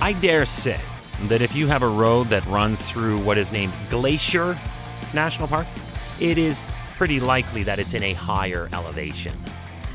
I dare say that if you have a road that runs through what is named Glacier National Park, it is pretty likely that it's in a higher elevation.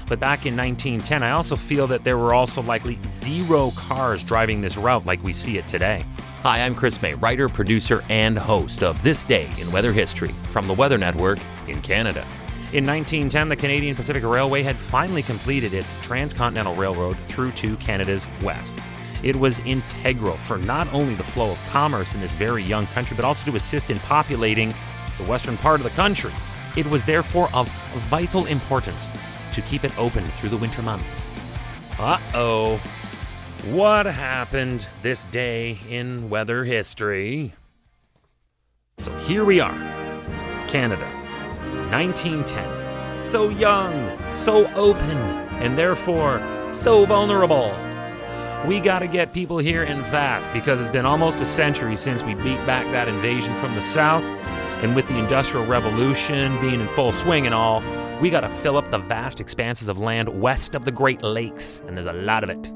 But back in 1910, I also feel that there were also likely 0 cars driving this route like we see it today. Hi, I'm Chris May, writer, producer, and host of This Day in Weather History from the Weather Network in Canada. In 1910, the Canadian Pacific Railway had finally completed its transcontinental railroad through to Canada's west. It was integral for not only the flow of commerce in this very young country, but also to assist in populating the western part of the country. It was therefore of vital importance to keep it open through the winter months. Uh-oh. What happened this day in weather history? So here we are, Canada, 1910. So young, so open, and therefore so vulnerable. We gotta get people here and fast because it's been almost a century since we beat back that invasion from the south, and with the Industrial Revolution being in full swing and all, we gotta fill up the vast expanses of land west of the Great Lakes, and there's a lot of it.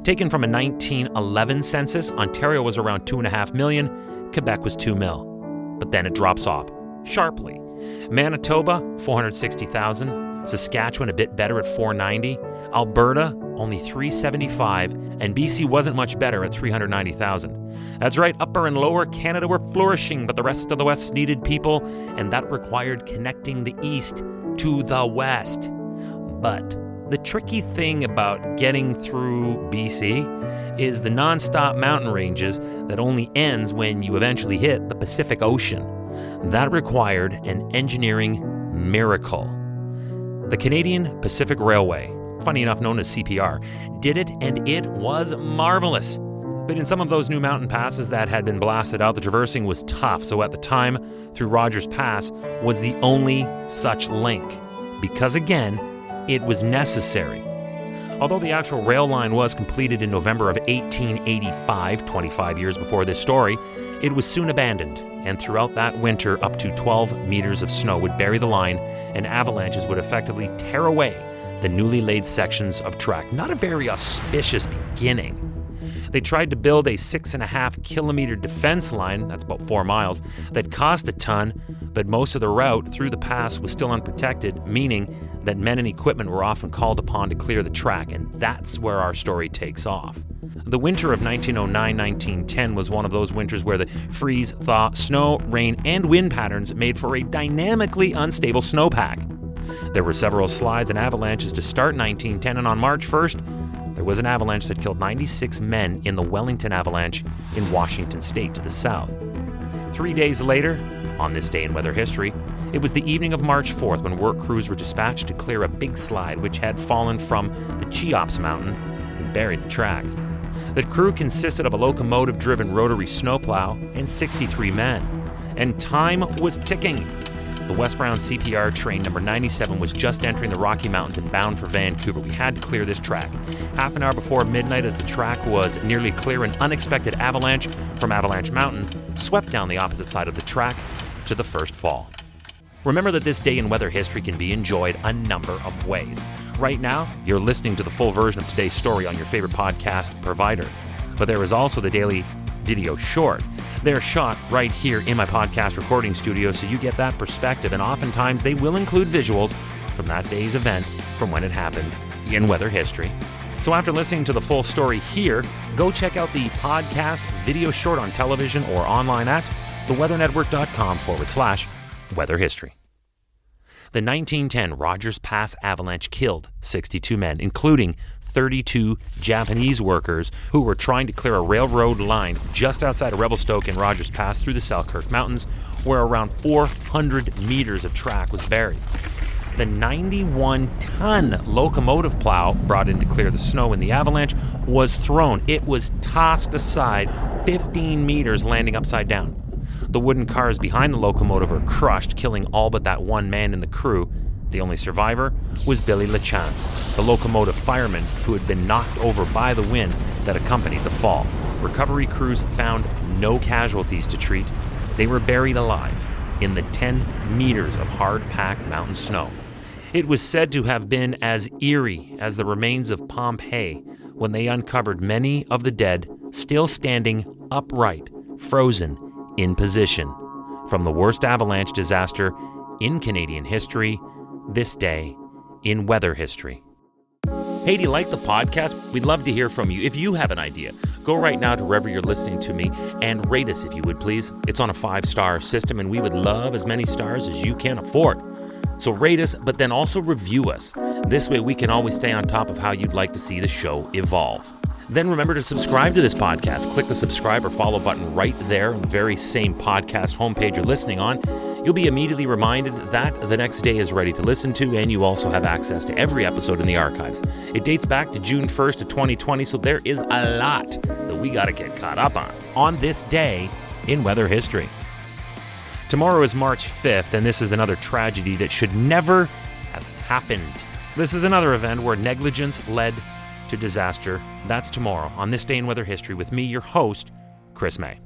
Taken from a 1911 census, Ontario was around 2.5 million, Quebec was 2 mil. But then it drops off sharply. Manitoba, 460,000, Saskatchewan a bit better at 490, Alberta only 375, and BC wasn't much better at 390,000. That's right, Upper and Lower Canada were flourishing, but the rest of the West needed people, and that required connecting the East to the West. But the tricky thing about getting through BC is the non-stop mountain ranges that only ends when you eventually hit the Pacific Ocean. That required an engineering miracle. The Canadian Pacific Railway, funny enough known as CPR, did it, and it was marvelous. But in some of those new mountain passes that had been blasted out, the traversing was tough, so at the time, through Rogers Pass was the only such link. Because again, it was necessary. Although the actual rail line was completed in November of 1885, 25 years before this story, it was soon abandoned, and throughout that winter, up to 12 meters of snow would bury the line, and avalanches would effectively tear away the newly laid sections of track. Not a very auspicious beginning. They tried to build a 6.5 kilometer defense line, that's about 4 miles, that cost a ton, but most of the route through the pass was still unprotected, meaning that men and equipment were often called upon to clear the track, and that's where our story takes off. The winter of 1909-1910 was one of those winters where the freeze, thaw, snow, rain, and wind patterns made for a dynamically unstable snowpack. There were several slides and avalanches to start 1910, and on March 1st, there was an avalanche that killed 96 men in the Wellington Avalanche in Washington State to the south. 3 days later, on this day in weather history, it was the evening of March 4th when work crews were dispatched to clear a big slide which had fallen from the Cheops Mountain and buried the tracks. The crew consisted of a locomotive-driven rotary snowplow and 63 men, and time was ticking. The westbound CPR Train Number 97 was just entering the Rocky Mountains and bound for Vancouver. We had to clear this track. Half an hour before midnight, as the track was nearly clear, an unexpected avalanche from Avalanche Mountain swept down the opposite side of the track to the first fall. Remember that this day in weather history can be enjoyed a number of ways. Right now, you're listening to the full version of today's story on your favorite podcast provider. But there is also the daily video short. They're shot right here in my podcast recording studio, so you get that perspective, and oftentimes they will include visuals from that day's event from when it happened in weather history. So after listening to the full story here, go check out the podcast video short on television or online at theweathernetwork.com/weather history. The 1910 Rogers Pass avalanche killed 62 men, including 32 Japanese workers who were trying to clear a railroad line just outside of Revelstoke in Rogers Pass through the Selkirk Mountains, where around 400 meters of track was buried. The 91-ton locomotive plow brought in to clear the snow in the avalanche was thrown. It was tossed aside 15 meters, landing upside down. The wooden cars behind the locomotive were crushed, killing all but that one man in the crew. The only survivor was Billy LaChance, the locomotive fireman who had been knocked over by the wind that accompanied the fall. Recovery crews found no casualties to treat. They were buried alive in the 10 meters of hard-packed mountain snow. It was said to have been as eerie as the remains of Pompeii when they uncovered many of the dead still standing upright, frozen, in position. From the worst avalanche disaster in Canadian history, this day in weather history. Hey, do you like the podcast? We'd love to hear from you. If you have an idea, go right now to wherever you're listening to me and rate us if you would, please. It's on a 5-star system, and we would love as many stars as you can afford. So rate us, but then also review us. This way we can always stay on top of how you'd like to see the show evolve. Then remember to subscribe to this podcast. Click the subscribe or follow button right there on the very same podcast homepage you're listening on. You'll be immediately reminded that the next day is ready to listen to, and you also have access to every episode in the archives. It dates back to June 1st of 2020, so there is a lot that we got to get caught up on this day in weather history. Tomorrow is March 5th, and this is another tragedy that should never have happened. This is another event where negligence led to disaster. That's tomorrow on This Day in Weather History with me, your host, Chris May.